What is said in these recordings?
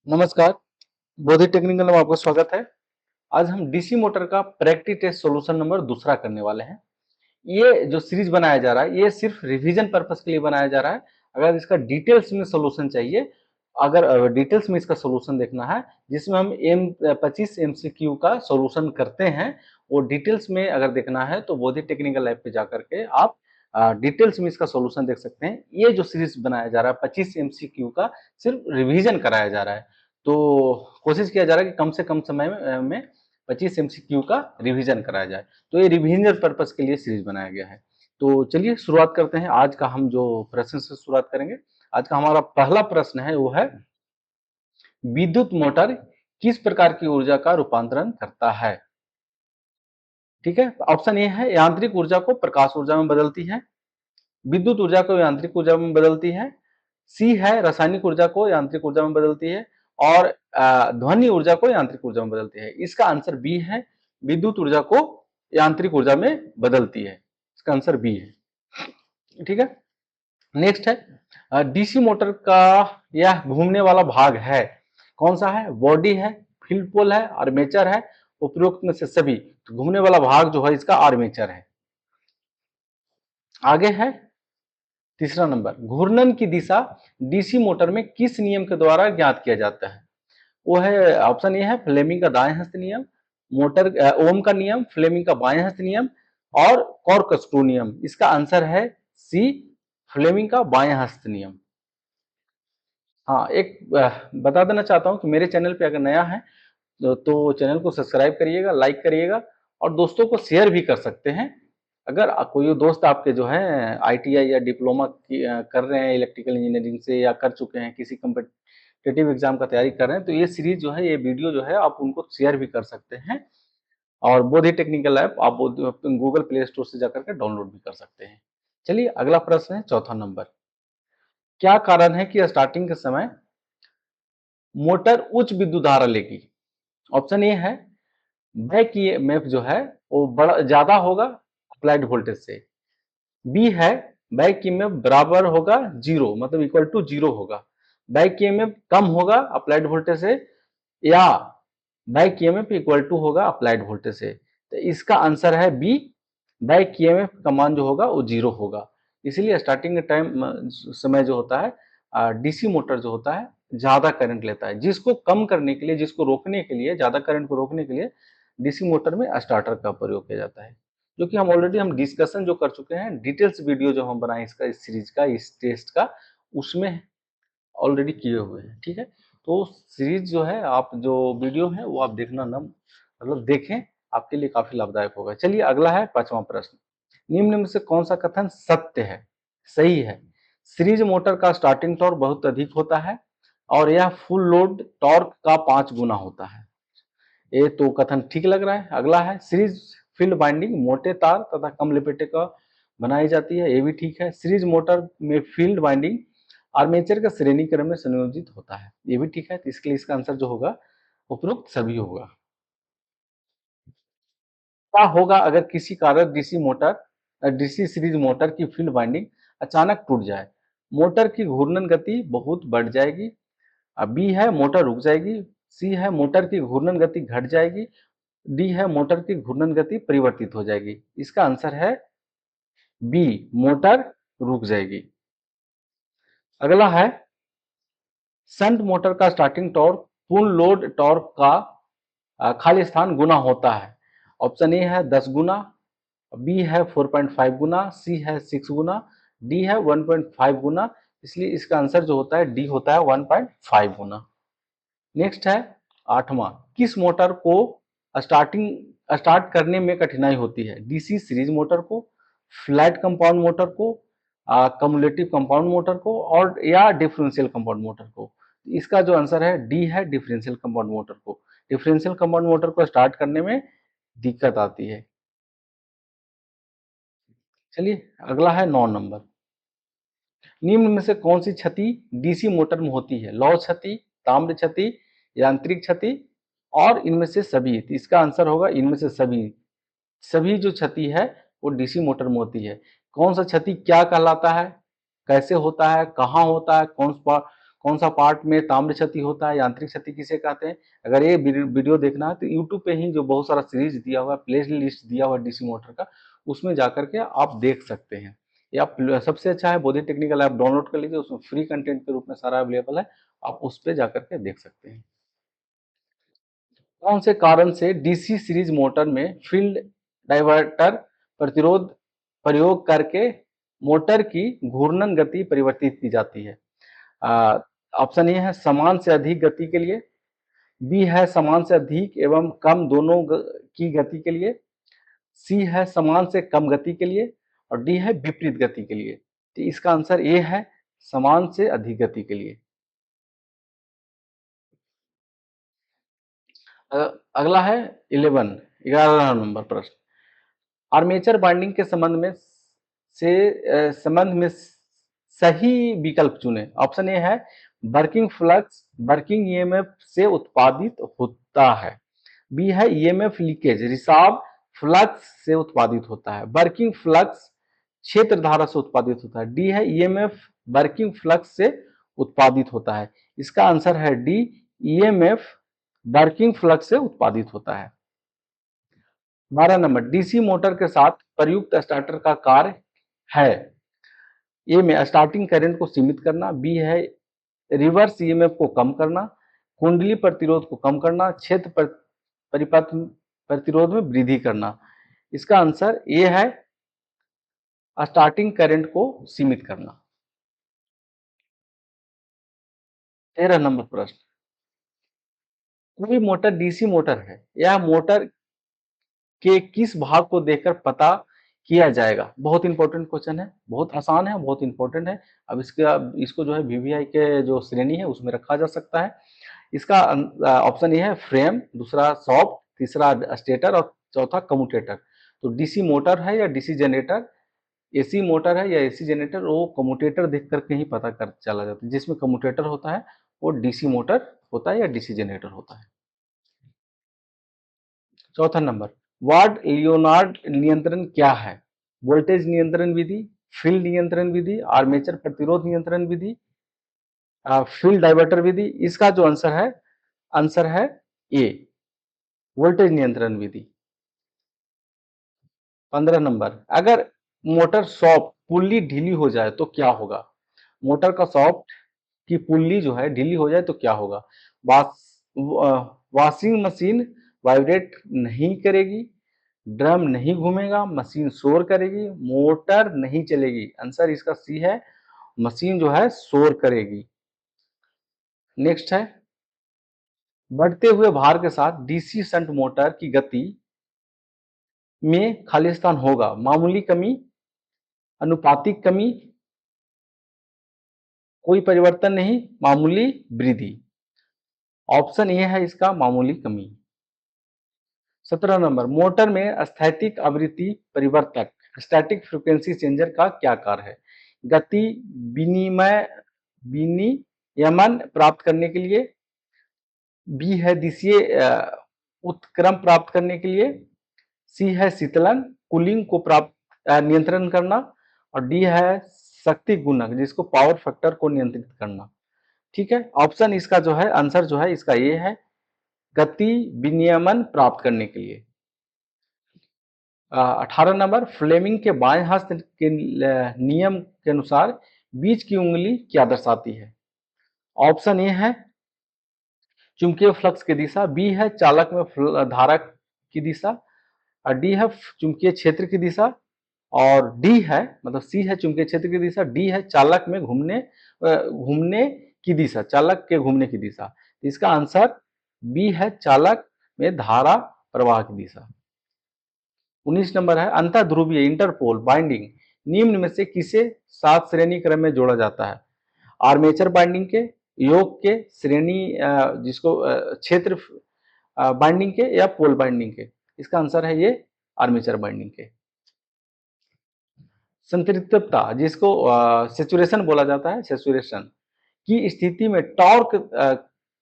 नमस्कार, बोधि टेक्निकल में आपका स्वागत है। आज हम डीसी मोटर का प्रैक्टिस टेस्ट सॉल्यूशन नंबर दूसरा करने वाले हैं। ये जो सीरीज बनाया जा रहा है, ये सिर्फ रिवीजन पर्पस के लिए बनाया जा रहा है। अगर इसका डिटेल्स में सॉल्यूशन चाहिए, अगर डिटेल्स में इसका सॉल्यूशन देखना है, जिसमें हम 25 एमसीक्यू का सॉल्यूशन करते हैं, वो डिटेल्स में अगर देखना है तो बोधि टेक्निकल लैब पे जाकर के आप डिटेल्स में इसका सॉल्यूशन देख सकते हैं। ये जो सीरीज बनाया जा रहा है 25 एमसीक्यू का, सिर्फ रिवीजन कराया जा रहा है। तो कोशिश किया जा रहा है कि कम से कम समय में 25 एमसीक्यू का रिवीजन कराया जाए। तो ये रिवीजन पर्पस के लिए सीरीज बनाया गया है। तो चलिए शुरुआत करते हैं। आज का हम जो प्रश्न से शुरुआत करेंगे, आज का हमारा पहला प्रश्न है, वो है विद्युत मोटर किस प्रकार की ऊर्जा का रूपांतरण करता है। ठीक है, ऑप्शन ए है यांत्रिक ऊर्जा को प्रकाश ऊर्जा में बदलती है, विद्युत ऊर्जा को यांत्रिक ऊर्जा में बदलती है, सी है रासायनिक ऊर्जा को यांत्रिक ऊर्जा में बदलती है, और ध्वनि ऊर्जा को यांत्रिक ऊर्जा में बदलती है। इसका आंसर बी है, विद्युत ऊर्जा को यांत्रिक ऊर्जा में बदलती है। इसका आंसर बी है। ठीक है, नेक्स्ट है डीसी मोटर का यह घूमने वाला भाग है, कौन सा है? बॉडी है, फील्ड पोल है, आर्मेचर है, उपरोक्त में से सभी। तो घूमने वाला भाग जो है इसका आर्मेचर है। आगे है तीसरा नंबर, घूर्णन की दिशा डीसी मोटर में किस नियम के द्वारा ज्ञात किया जाता है? वो है, ऑप्शन ए है फ्लेमिंग का दाएं हस्त नियम, ओम का नियम, फ्लेमिंग का बाएं हस्त नियम, और कॉर्कस्क्रू नियम। इसका आंसर है सी, फ्लेमिंग का बाएं हस्त नियम। हाँ, एक बता देना चाहता हूँ कि मेरे चैनल पे अगर नया है तो चैनल को सब्सक्राइब करिएगा, लाइक करिएगा, और दोस्तों को शेयर भी कर सकते हैं। अगर कोई दोस्त आपके जो है आईटीआई या डिप्लोमा कर रहे हैं इलेक्ट्रिकल इंजीनियरिंग से, या कर चुके हैं किसी कम्पिटिटिव एग्जाम का तैयारी कर रहे हैं, तो ये सीरीज जो है, ये वीडियो जो है, आप उनको शेयर भी कर सकते हैं। और बोधि टेक्निकल ऐप आप गूगल प्ले स्टोर से जाकर के डाउनलोड भी कर सकते हैं। चलिए अगला प्रश्न है, चौथा नंबर, क्या कारण है कि स्टार्टिंग के समय मोटर उच्च विद्युत धारा लेगी? ऑप्शन ए है बैक ईएमएफ जो है वो बड़ा ज्यादा होगा अप्लाइड वोल्टेज से, बी है बैक ईएमएफ बराबर होगा जीरो, मतलब इक्वल टू जीरो होगा, बैक ईएमएफ कम होगा अप्लाइड वोल्टेज से, या बैक ईएमएफ इक्वल टू होगा अप्लाइड वोल्टेज से। तो इसका आंसर है बी, बैक ईएमएफ का मान जो होगा वो जीरो होगा। इसलिए स्टार्टिंग के टाइम समय जो होता है डीसी मोटर जो होता है ज्यादा करंट लेता है, जिसको कम करने के लिए, जिसको रोकने के लिए, ज्यादा करंट को रोकने के लिए डीसी मोटर में स्टार्टर का प्रयोग किया जाता है, जो कि हम ऑलरेडी हम डिस्कशन जो कर चुके हैं, डिटेल्स वीडियो जो हम बनाए इसका, इस सीरीज का, इस टेस्ट का, उसमें ऑलरेडी किए हुए हैं। ठीक है, तो सीरीज जो है, आप जो वीडियो है वो आप देखना ना, मतलब देखें, आपके लिए काफी लाभदायक होगा। चलिए अगला है पांचवा प्रश्न, निम्न में से कौन सा कथन सत्य है, सही है? सीरीज मोटर का स्टार्टिंग टॉर्क बहुत अधिक होता है और यह फुल लोड टॉर्क का 5 गुना होता है। ये तो कथन ठीक लग रहा है। अगला है सीरीज फील्ड बाइंडिंग मोटे तार तथा कम लपेटे का बनाई जाती है, ये भी ठीक है। सीरीज मोटर में फील्ड बाइंडिंग आर्मेचर का श्रेणी क्रम में संयोजित होता है, ये भी ठीक है। तो इसके लिए इसका आंसर जो होगा उपरोक्त सभी होगा। क्या होगा अगर किसी कारण डीसी सीरीज मोटर की फील्ड बाइंडिंग अचानक टूट जाए? मोटर की घूर्णन गति बहुत बढ़ जाएगी, बी है मोटर रुक जाएगी, सी है मोटर की घूर्णन गति घट जाएगी, डी है मोटर की घूर्णन गति परिवर्तित हो जाएगी। इसका आंसर है बी, मोटर रुक जाएगी। अगला है शंट मोटर का स्टार्टिंग टॉर्क पूर्ण लोड टॉर्क का खाली स्थान गुना होता है। ऑप्शन ए है 10 गुना, बी है 4.5 गुना, सी है 6 गुना, डी है 1.5 गुना। इसलिए इसका आंसर जो होता है डी होता है 1.5 गुना। नेक्स्ट है आठवां, किस मोटर को स्टार्ट करने में कठिनाई होती है? डीसी सीरीज मोटर को, फ्लैट कंपाउंड मोटर को, कम्युलेटिव कंपाउंड मोटर को, और या डिफरेंशियल कंपाउंड मोटर को। इसका जो आंसर है डी है, डिफरेंशियल कंपाउंड मोटर को। डिफरेंशियल कंपाउंड मोटर को स्टार्ट करने में दिक्कत आती है। चलिए अगला है 9 नंबर, निम्न में से कौन सी क्षति डीसी मोटर में होती है? लौह क्षति, ताम्र क्षति, यांत्रिक क्षति, और इनमें से सभी। तो इसका आंसर होगा इनमें से सभी। सभी जो क्षति है वो डीसी मोटर में होती है। कौन सा क्षति क्या कहलाता है, कैसे होता है, कहाँ होता है, कौन सा पार्ट में ताम्र क्षति होता है, यांत्रिक क्षति किसे कहते हैं। अगर ये वीडियो देखना है तो यूट्यूब पे ही जो बहुत सारा सीरीज दिया हुआ है, प्ले लिस्ट दिया हुआ है डीसी मोटर का, उसमें जाकर के आप देख सकते हैं। या सबसे अच्छा है बोधि टेक्निकल ऐप डाउनलोड कर लीजिए, उसमें फ्री कंटेंट के रूप में सारा अवेलेबल है, आप उस पर जाकर के देख सकते हैं। कौन से कारण से डीसी सीरीज मोटर में फील्ड डाइवर्टर प्रतिरोध प्रयोग करके मोटर की घूर्णन गति परिवर्तित की जाती है। ऑप्शन ए है समान से अधिक गति के लिए, बी है समान से अधिक एवं कम दोनों की गति के लिए, सी है समान से कम गति के लिए, और डी है विपरीत गति के लिए। तो इसका आंसर ए है समान से अधिक गति के लिए। अगला है 11 नंबर प्रश्न। आर्मेचर बाइंडिंग के संबंध में सही विकल्प चुने। ऑप्शन ए है वर्किंग फ्लक्स वर्किंग ईएमएफ से उत्पादित होता है, बी है ईएमएफ लीकेज रिसाव फ्लक्स से उत्पादित होता है, वर्किंग फ्लक्स क्षेत्र धारा से उत्पादित होता है, डी है ईएमएफ वर्किंग फ्लक्स से उत्पादित होता है। इसका आंसर है डी ईएमएफ वर्किंग फ्लक्स से उत्पादित होता है। 12 नंबर डीसी मोटर के साथ प्रयुक्त स्टार्टर का कार्य है। ए में स्टार्टिंग करंट को सीमित करना, बी है रिवर्स ईएमएफ को कम करना, कुंडली प्रतिरोध को कम करना, क्षेत्र परिपथ प्रतिरोध में वृद्धि करना। इसका आंसर ए है स्टार्टिंग करंट को सीमित करना। 13 नंबर प्रश्न। कोई मोटर डीसी मोटर है, यह मोटर के किस भाग को देखकर पता किया जाएगा। बहुत इंपॉर्टेंट क्वेश्चन है, बहुत आसान है, बहुत इंपॉर्टेंट है। अब इसको जो है वीवीआई के जो श्रेणी है उसमें रखा जा सकता है। इसका ऑप्शन ये है फ्रेम, दूसरा शॉफ्ट, तीसरा स्टेटर और चौथा कम्यूटेटर। तो डीसी मोटर है या डीसी जनरेटर, एसी मोटर है या एसी जनरेटर, वो कम्यूटेटर देख करके ही पता कर चला जाता है। जिसमें कम्यूटेटर होता है वो डीसी मोटर होता है या डीसी जनरेटर होता है। चौथा नंबर वार्ड लियोनार्ड नियंत्रण क्या है। वोल्टेज नियंत्रण विधि, फील्ड नियंत्रण विधि, आर्मेचर प्रतिरोध नियंत्रण विधि, फील्ड डाइवर्टर विधि। इसका जो आंसर है ए वोल्टेज नियंत्रण विधि। 15 नंबर अगर मोटर सॉफ्ट पुल्ली ढीली हो जाए तो क्या होगा। मोटर का सॉफ्ट की पुल्ली जो है ढीली हो जाए तो क्या होगा। वॉशिंग मशीन वाइब्रेट नहीं करेगी, ड्रम नहीं घूमेगा, मशीन शोर करेगी, मोटर नहीं चलेगी। आंसर इसका सी है, मशीन जो है शोर करेगी। नेक्स्ट है बढ़ते हुए भार के साथ डीसी शंट मोटर की गति में खालिस्तान होगा। मामूली कमी, अनुपातिक कमी, कोई परिवर्तन नहीं, मामूली वृद्धि। ऑप्शन ए है इसका मामूली कमी। 17 नंबर मोटर में स्थैतिक आवृत्ति परिवर्तक स्टैटिक फ्रीक्वेंसी चेंजर का क्या कार्य है। गति विनियमन प्राप्त करने के लिए, बी है दिशीय उत्क्रम प्राप्त करने के लिए, सी है शीतलन कूलिंग को प्राप्त नियंत्रण करना, और डी है शक्ति गुणक जिसको पावर फैक्टर को नियंत्रित करना। ठीक है, ऑप्शन इसका जो है आंसर जो है इसका ये है गति विनियमन प्राप्त करने के लिए। 18 नंबर फ्लेमिंग के बाएं हस्त के नियम के अनुसार बीच की उंगली क्या दर्शाती है। ऑप्शन ए है चुंबकीय फ्लक्स की दिशा, बी है चालक में धारा की दिशा, और डी है चुंबकीय क्षेत्र की दिशा, और डी है मतलब सी है चुंबकीय क्षेत्र की दिशा, डी है चालक में घूमने की दिशा, चालक के घूमने की दिशा। इसका आंसर बी है चालक में धारा प्रवाह की दिशा। 19 नंबर है अंतर ध्रुवीय इंटरपोल बाइंडिंग निम्न में से किसे 7 श्रेणी क्रम में जोड़ा जाता है। आर्मेचर बाइंडिंग के, योग के, श्रेणी जिसको क्षेत्र बाइंडिंग के, या पोल बाइंडिंग के। इसका आंसर है ये आर्मेचर बाइंडिंग के। संतृप्तता जिसको सेचुरेशन बोला जाता है, सेचुरेशन की स्थिति में टॉर्क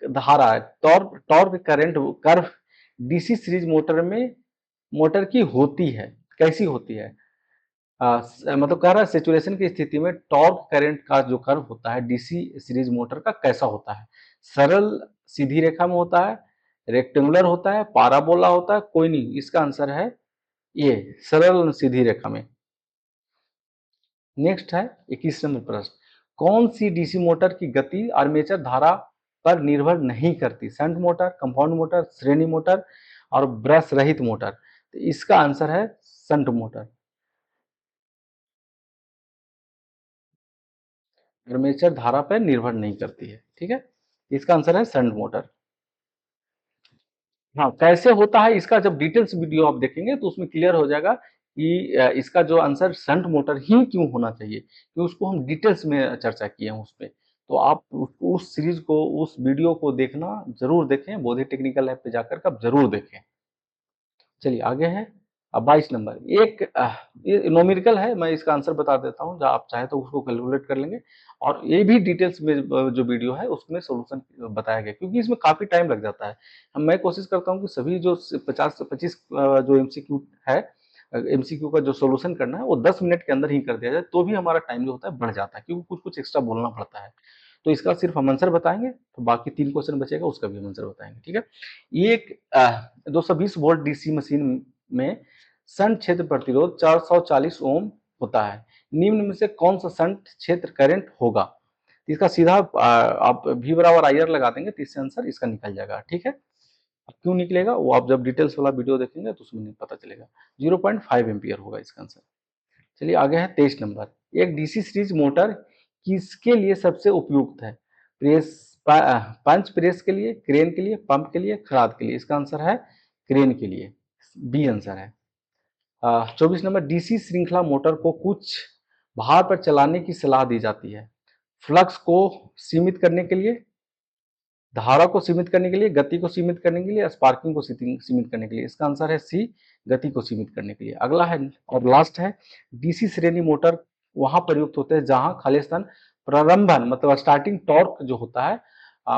धारा torque current curve DC series motor की होती है। कैसी होती है। मतलब कह रहा है सेचुरेशन की स्थिति में टॉर्क करंट का जो कर्व होता है डीसी सीरीज मोटर का कैसा होता है? सरल सीधी रेखा में होता है, रेक्टेंगुलर होता है, पाराबोला होता है, कोई नहीं। इसका आंसर है ये सरल सीधी रेखा में। नेक्स्ट है 21 नंबर प्रश्न, कौन सी डीसी मोटर की गति आर्मेचर धारा पर निर्भर नहीं करती? शंट मोटर, कंपाउंड मोटर, श्रेणी मोटर और ब्रश रहित मोटर। तो इसका आंसर है शंट मोटर। आर्मेचर धारा पर निर्भर नहीं करती है, ठीक है। इसका आंसर है शंट मोटर। हाँ, कैसे होता है इसका जब डिटेल्स वीडियो आप देखेंगे तो उसमें क्लियर हो जाएगा कि इसका जो आंसर शंट मोटर ही क्यों होना चाहिए, कि उसको हम डिटेल्स में चर्चा किए हैं उस पे। तो आप उस सीरीज को, उस वीडियो को देखना जरूर देखें, बोधि टेक्निकल लैब पे जाकर के आप जरूर देखें। चलिए आगे है। अब 22 नंबर, एक ये न्यूमेरिकल है, मैं इसका आंसर बता देता हूँ, जहाँ आप चाहे तो उसको कैलकुलेट कर लेंगे। और ये भी डिटेल्स में जो वीडियो है उसमें सॉल्यूशन बताया गया, क्योंकि इसमें काफी टाइम लग जाता है। मैं कोशिश करता हूँ कि सभी जो 50 से 25 जो एमसीक्यू है, एमसीक्यू का जो सॉल्यूशन करना है वो 10 मिनट के अंदर ही कर दिया जाए, तो भी हमारा टाइम जो होता है बढ़ जाता है, क्योंकि कुछ कुछ एक्स्ट्रा बोलना पड़ता है। तो इसका सिर्फ हम आंसर बताएंगे, तो बाकी 3 क्वेश्चन बचेगा उसका भी हम आंसर बताएंगे, ठीक है। ये एक 220 वोल्ट डीसी मशीन में शंट क्षेत्र प्रतिरोध 440 ओम होता है। निम्न में से कौन सा शंट क्षेत्र करंट होगा? इसका सीधा आप V बराबर IR लगा देंगे तो इससे आंसर इसका निकल जाएगा, ठीक है। अब क्यों निकलेगा वो आप जब डिटेल्स वाला वीडियो देखेंगे तो उसमें पता चलेगा। 0.5 एम्पियर होगा इसका आंसर। चलिए आगे है 23 नंबर, एक डीसी सीरीज मोटर किसके लिए सबसे उपयुक्त है? प्रेस पंच प्रेस के लिए, क्रेन के लिए, पंप के लिए, खराद के लिए। इसका आंसर है क्रेन के लिए, बी आंसर है। 24 नंबर, डीसी श्रृंखला मोटर को कुछ भार पर चलाने की सलाह दी जाती है। फ्लक्स को सीमित करने के लिए, धारा को सीमित करने के लिए, गति को सीमित करने के लिए, स्पार्किंग को सीमित करने के लिए। इसका आंसर है सी, गति को सीमित करने के लिए। अगला है और लास्ट है, डीसी श्रेणी मोटर वहां प्रयुक्त होते हैं जहां खालिस्तान प्रारंभन मतलब स्टार्टिंग टॉर्क जो होता है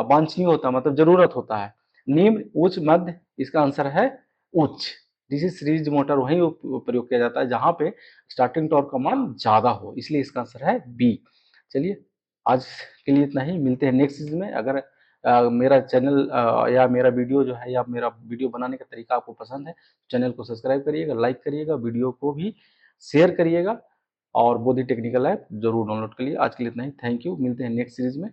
वांछनीय होता है, मतलब जरूरत होता है। निम्न, उच्च, मध्य। इसका आंसर है उच्च। डीसी सीरीज मोटर वहीं प्रयोग किया जाता है जहां पे स्टार्टिंग टॉर्क का मान ज्यादा हो, इसलिए इसका आंसर है बी। चलिए आज के लिए इतना ही, मिलते हैं नेक्स्ट सीरीज में। अगर मेरा चैनल या मेरा वीडियो जो है, या मेरा वीडियो बनाने का तरीका आपको पसंद है, चैनल को सब्सक्राइब करिएगा, लाइक करिएगा, वीडियो को भी शेयर करिएगा और बोधि टेक्निकल ऐप जरूर डाउनलोड करिए। आज के लिए इतना ही, थैंक यू, मिलते हैं नेक्स्ट सीरीज में।